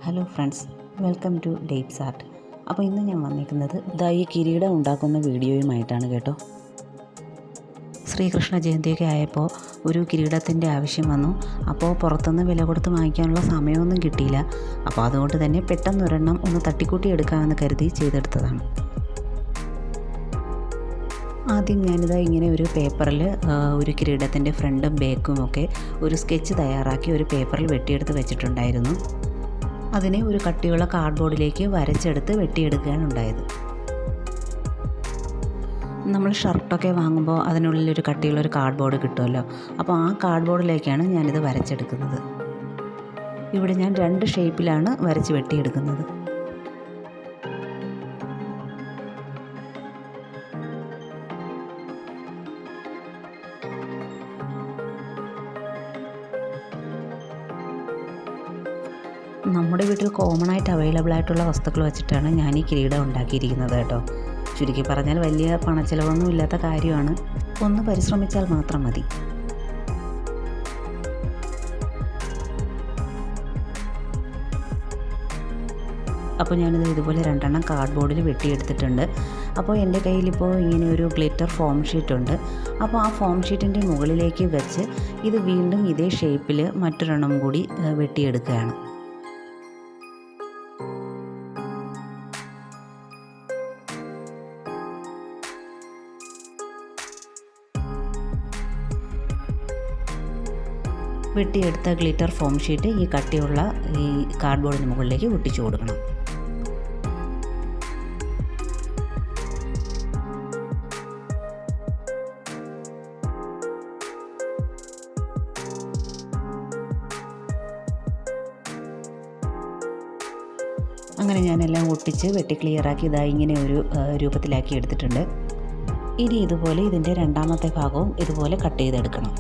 Hello friends, welcome to dates art. അപ്പോൾ ഇന്ന് ഞാൻ വന്നിരിക്കുന്നത് ഈ കിരീടം ഉണ്ടാക്കുന്ന വീഡിയോയുമായിട്ടാണ് കേട്ടോ. ശ്രീകൃഷ്ണ ജയന്തിയൊക്കെ ആയപ്പോൾ ഒരു കിരീടത്തിൻ്റെ ആവശ്യം വന്നു. അപ്പോൾ പുറത്തുനിന്ന് വില കൊടുത്ത് വാങ്ങിക്കാനുള്ള സമയമൊന്നും കിട്ടിയില്ല. അപ്പോൾ അതുകൊണ്ട് തന്നെ പെട്ടെന്നൊരെണ്ണം ഒന്ന് തട്ടിക്കൂട്ടി എടുക്കാമെന്ന് കരുതി ചെയ്തെടുത്തതാണ്. ആദ്യം ഞാനിതാ ഇങ്ങനെ ഒരു പേപ്പറിൽ ഒരു കിരീടത്തിൻ്റെ ഫ്രണ്ടും ബാക്കും ഒക്കെ ഒരു സ്കെച്ച് തയ്യാറാക്കി ഒരു പേപ്പറിൽ വെട്ടിയെടുത്ത് വെച്ചിട്ടുണ്ടായിരുന്നു. അതിനെ ഒരു കട്ടിയുള്ള കാർഡ്ബോർഡിലേക്ക് വരച്ചെടുത്ത് വെട്ടിയെടുക്കുകയാണ് ഉണ്ടായത്. നമ്മൾ ഷർട്ടൊക്കെ വാങ്ങുമ്പോൾ അതിനുള്ളിലൊരു കട്ടിയുള്ളൊരു കാർഡ്ബോർഡ് കിട്ടുമല്ലോ. അപ്പോൾ ആ കാർഡ്ബോർഡിലേക്കാണ് ഞാനിത് വരച്ചെടുക്കുന്നത്. ഇവിടെ ഞാൻ 2 ഷേപ്പിലാണ് വരച്ച് വെട്ടിയെടുക്കുന്നത്. നമ്മുടെ വീട്ടിൽ കോമൺ ആയിട്ട് അവൈലബിൾ ആയിട്ടുള്ള വസ്തുക്കൾ വെച്ചിട്ടാണ് ഞാൻ ഈ കിരീടം ഉണ്ടാക്കിയിരിക്കുന്നത് കേട്ടോ. ചുരുക്കി പറഞ്ഞാൽ വലിയ പണച്ചിലവൊന്നും ഇല്ലാത്ത കാര്യമാണ്. ഒന്ന് പരിശ്രമിച്ചാൽ മാത്രം മതി. അപ്പോൾ ഞാനിത് ഇതുപോലെ 2 എണ്ണം കാർഡ്ബോർഡിൽ വെട്ടിയെടുത്തിട്ടുണ്ട്. അപ്പോൾ എൻ്റെ കയ്യിലിപ്പോൾ ഇങ്ങനെ ഒരു ഗ്ലിറ്റർ ഫോം ഷീറ്റ് ഉണ്ട്. അപ്പോൾ ആ ഫോം ഷീറ്റിൻ്റെ മുകളിലേക്ക് വെച്ച് ഇത് വീണ്ടും ഇതേ ഷേപ്പിൽ മറ്റൊരെണ്ണം കൂടി വെട്ടിയെടുക്കുകയാണ്. വെട്ടിയെടുത്ത ഗ്ലിറ്റർ ഫോം ഷീറ്റ് ഈ കട്ടിയുള്ള ഈ കാർഡ്ബോർഡിന് മുകളിലേക്ക് ഒട്ടിച്ചു കൊടുക്കണം. അങ്ങനെ ഞാനെല്ലാം ഒട്ടിച്ച് വെട്ടി ക്ലിയറാക്കി ഇങ്ങനെ ഒരു രൂപത്തിലാക്കി എടുത്തിട്ടുണ്ട്. ഇനി ഇതുപോലെ ഇതിൻ്റെ രണ്ടാമത്തെ ഭാഗവും ഇതുപോലെ കട്ട് ചെയ്തെടുക്കണം.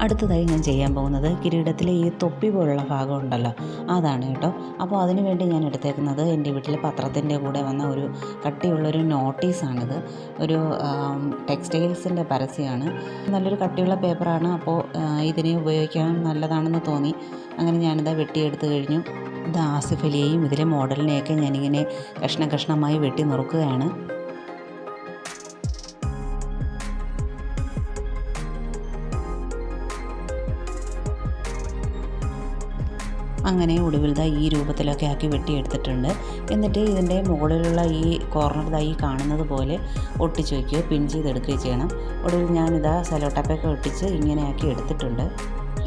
അടുത്തതായി ഞാൻ ചെയ്യാൻ പോകുന്നത് കിരീടത്തിലെ ഈ തൊപ്പി പോലുള്ള ഭാഗം ഉണ്ടല്ലോ, അതാണ് കേട്ടോ. അപ്പോൾ അതിന് വേണ്ടി ഞാൻ എടുത്തേക്കുന്നത് എൻ്റെ വീട്ടിലെ പത്രത്തിൻ്റെ കൂടെ വന്ന ഒരു കട്ടിയുള്ളൊരു നോട്ടീസാണിത്. ഒരു ടെക്സ്റ്റൈൽസിൻ്റെ പരസ്യമാണ്. നല്ലൊരു കട്ടിയുള്ള പേപ്പറാണ്. അപ്പോൾ ഇതിനെ ഉപയോഗിക്കാൻ നല്ലതാണെന്ന് തോന്നി. അങ്ങനെ ഞാനിത് വെട്ടിയെടുത്ത് കഴിഞ്ഞു. ഇത് ആസിഫ് അലിയെയും ഇതിലെ മോഡലിനെയൊക്കെ ഞാനിങ്ങനെ കഷ്ണമായി വെട്ടി നുറുക്കുകയാണ്. അങ്ങനെ ഒടുവിൽ ഈ രൂപത്തിലൊക്കെ ആക്കി വെട്ടിയെടുത്തിട്ടുണ്ട്. എന്നിട്ട് ഇതിൻ്റെ മുകളിലുള്ള ഈ കോർണർ ഈ കാണുന്നത് പോലെ ഒട്ടിച്ച് വയ്ക്കുകയോ പിൻ ചെയ്തെടുക്കുകയോ ചെയ്യണം. ഒടുവിൽ ഞാനിതാ സെലോ ടേപ്പൊക്കെ ഒട്ടിച്ച് ഇങ്ങനെ ആക്കി എടുത്തിട്ടുണ്ട്.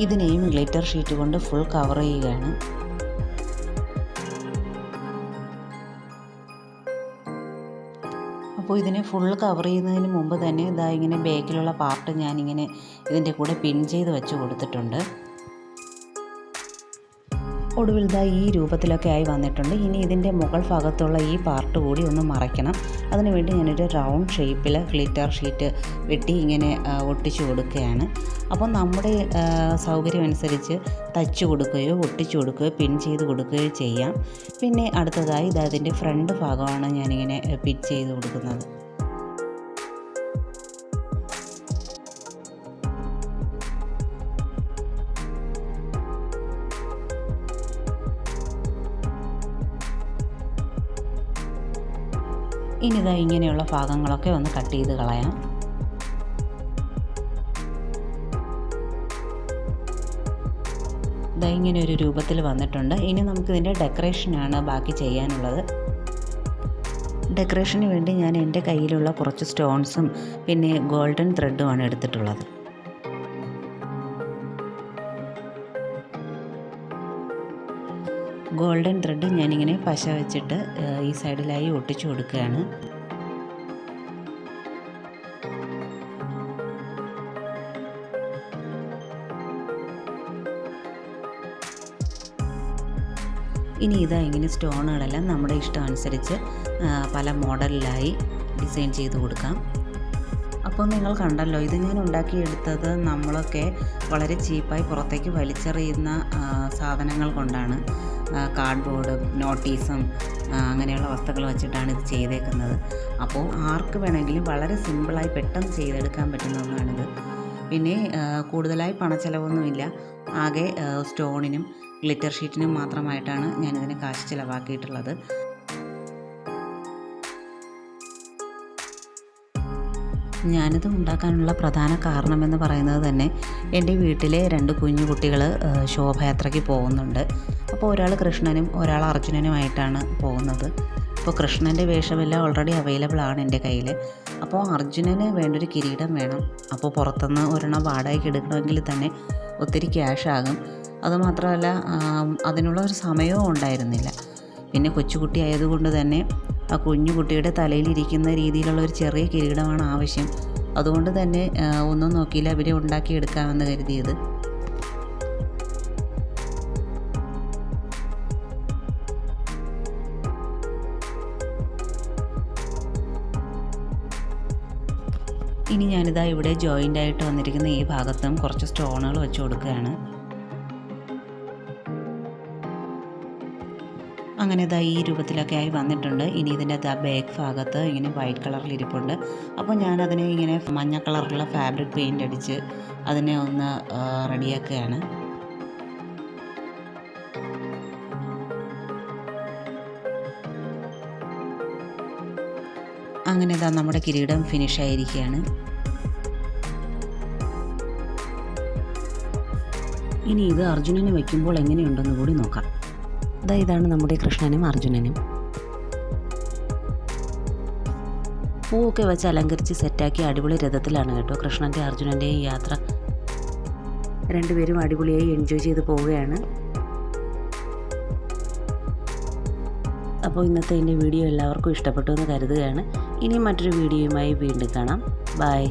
ഇതിനെയും ഗ്ലിറ്റർ ഷീറ്റ് കൊണ്ട് ഫുൾ കവർ ചെയ്യുകയാണ്. അപ്പോൾ ഇതിനെ ഫുൾ കവർ ചെയ്യുന്നതിന് മുമ്പ് തന്നെ ഇങ്ങനെ ബാക്കിലുള്ള പാർട്ട് ഞാനിങ്ങനെ ഇതിൻ്റെ കൂടെ പിൻ ചെയ്ത് വെച്ച് കൊടുത്തിട്ടുണ്ട്. ഒടുവിൽ ഈ രൂപത്തിലൊക്കെ ആയി വന്നിട്ടുണ്ട്. ഇനി ഇതിൻ്റെ മുകൾ ഭാഗത്തുള്ള ഈ പാർട്ട് കൂടി ഒന്ന് മറയ്ക്കണം. അതിനുവേണ്ടി ഞാനൊരു റൗണ്ട് ഷേപ്പിൽ ഗ്ലിറ്റർ ഷീറ്റ് വെട്ടി ഇങ്ങനെ ഒട്ടിച്ചു കൊടുക്കുകയാണ്. അപ്പോൾ നമ്മുടെ സൗകര്യം അനുസരിച്ച് തച്ച് കൊടുക്കുകയോ ഒട്ടിച്ചു കൊടുക്കുകയോ പിൻ ചെയ്ത് കൊടുക്കുകയോ ചെയ്യാം. പിന്നെ അടുത്തതായി അതിൻ്റെ ഫ്രണ്ട് ഭാഗമാണ് ഞാനിങ്ങനെ പിൻ ചെയ്ത് കൊടുക്കുന്നത്. ഇനി ഇങ്ങനെയുള്ള ഭാഗങ്ങളൊക്കെ ഒന്ന് കട്ട് ചെയ്ത് കളയാം. ഇങ്ങനെ ഒരു രൂപത്തിൽ വന്നിട്ടുണ്ട്. ഇനി നമുക്കിതിൻ്റെ ഡെക്കറേഷനാണ് ബാക്കി ചെയ്യാനുള്ളത്. ഡെക്കറേഷന് വേണ്ടി ഞാൻ എൻ്റെ കയ്യിലുള്ള കുറച്ച് സ്റ്റോൺസും പിന്നെ ഗോൾഡൻ ത്രെഡുമാണ് എടുത്തിട്ടുള്ളത്. ഗോൾഡൻ ത്രെഡ് ഞാനിങ്ങനെ പശ വെച്ചിട്ട് ഈ സൈഡിലായി ഒട്ടിച്ചു കൊടുക്കുകയാണ്. ഇനി ഇങ്ങനെ സ്റ്റോണുകളെല്ലാം നമ്മുടെ ഇഷ്ടം അനുസരിച്ച് പല മോഡലിലായി ഡിസൈൻ ചെയ്ത് കൊടുക്കാം. അപ്പോൾ നിങ്ങൾ കണ്ടല്ലോ, ഇത് ഞാൻ ഉണ്ടാക്കിയെടുത്തത് നമ്മളൊക്കെ വളരെ ചീപ്പായി പുറത്തേക്ക് വലിച്ചെറിയുന്ന സാധനങ്ങൾ കൊണ്ടാണ്. കാർഡ്ബോർഡ്, നോട്ടീസും അങ്ങനെയുള്ള വസ്തുക്കൾ വെച്ചിട്ടാണ് ഇത് ചെയ്തേക്കുന്നത്. അപ്പോൾ ആർക്ക് വേണമെങ്കിലും വളരെ സിമ്പിളായി പെട്ടെന്ന് ചെയ്തെടുക്കാൻ പറ്റുന്ന ഒന്നാണിത്. പിന്നെ കൂടുതലായി പണച്ചിലവൊന്നുമില്ല. ആകെ സ്റ്റോണിനും ഗ്ലിറ്റർ ഷീറ്റിനും മാത്രമായിട്ടാണ് ഞാനിതിന് കാശ് ചിലവാക്കിയിട്ടുള്ളത്. ഞാനിത് ഉണ്ടാക്കാനുള്ള പ്രധാന കാരണമെന്ന് പറയുന്നത് തന്നെ എൻ്റെ വീട്ടിലെ 2 കുഞ്ഞു കുട്ടികൾ ശോഭയാത്രയ്ക്ക് പോകുന്നുണ്ട്. അപ്പോൾ ഒരാൾ കൃഷ്ണനും ഒരാൾ അർജുനനുമായിട്ടാണ് പോകുന്നത്. അപ്പോൾ കൃഷ്ണൻ്റെ വേഷമെല്ലാം ഓൾറെഡി അവൈലബിൾ ആണ് എൻ്റെ കയ്യിൽ. അപ്പോൾ അർജുനന് വേണ്ടൊരു കിരീടം വേണം. അപ്പോൾ പുറത്തുനിന്ന് ഒരെണ്ണം വാടകയ്ക്ക് എടുക്കണമെങ്കിൽ തന്നെ ഒത്തിരി ക്യാഷ് ആകും. അതുമാത്രമല്ല അതിനുള്ള ഒരു സമയവും ഉണ്ടായിരുന്നില്ല. പിന്നെ കൊച്ചുകുട്ടി ആയതുകൊണ്ട് തന്നെ ആ കുഞ്ഞു കുട്ടിയുടെ തലയിലിരിക്കുന്ന രീതിയിലുള്ള ഒരു ചെറിയ കിരീടമാണ് ആവശ്യം. അതുകൊണ്ട് തന്നെ ഒന്നും നോക്കിയില്ല, അവരെ ഉണ്ടാക്കിയെടുക്കാമെന്ന് കരുതിയത്. ഇനി ഞാനിതാ ഇവിടെ ജോയിൻ്റ് ആയിട്ട് വന്നിരിക്കുന്ന ഈ ഭാഗത്തും കുറച്ച് സ്റ്റോണുകൾ വെച്ച് കൊടുക്കുകയാണ്. അങ്ങനെ ഇതാ ഈ രൂപത്തിലൊക്കെ ആയി വന്നിട്ടുണ്ട്. ഇനി ഇതിൻ്റെ ബാക്ക് ഭാഗത്ത് ഇങ്ങനെ വൈറ്റ് കളറിൽ ഇരിപ്പുണ്ട്. അപ്പോൾ ഞാനതിനെ ഇങ്ങനെ മഞ്ഞ കളറുള്ള ഫാബ്രിക് പെയിൻ്റ് അടിച്ച് അതിനെ ഒന്ന് റെഡിയാക്കുകയാണ്. അങ്ങനെ ഇതാ നമ്മുടെ കിരീടം ഫിനിഷ് ആയിരിക്കുകയാണ്. ഇനി ഇത് അർജുനന് വയ്ക്കുമ്പോൾ എങ്ങനെയുണ്ടെന്ന് കൂടി നോക്കാം. ഇതാണ് നമ്മുടെ കൃഷ്ണനും അർജുനനും. പൂവൊക്കെ വെച്ച് അലങ്കരിച്ച് സെറ്റാക്കി അടിപൊളി രഥത്തിലാണ് കേട്ടോ കൃഷ്ണൻ്റെ അർജുനൻ്റെയും യാത്ര. രണ്ടുപേരും അടിപൊളിയായി എൻജോയ് ചെയ്ത് പോവുകയാണ്. അപ്പോൾ ഇന്നത്തെ എൻ്റെ വീഡിയോ എല്ലാവർക്കും ഇഷ്ടപ്പെട്ടു എന്ന് കരുതുകയാണ്. ഇനി മറ്റൊരു വീഡിയോയുമായി വീണ്ടും കാണാം. ബൈ.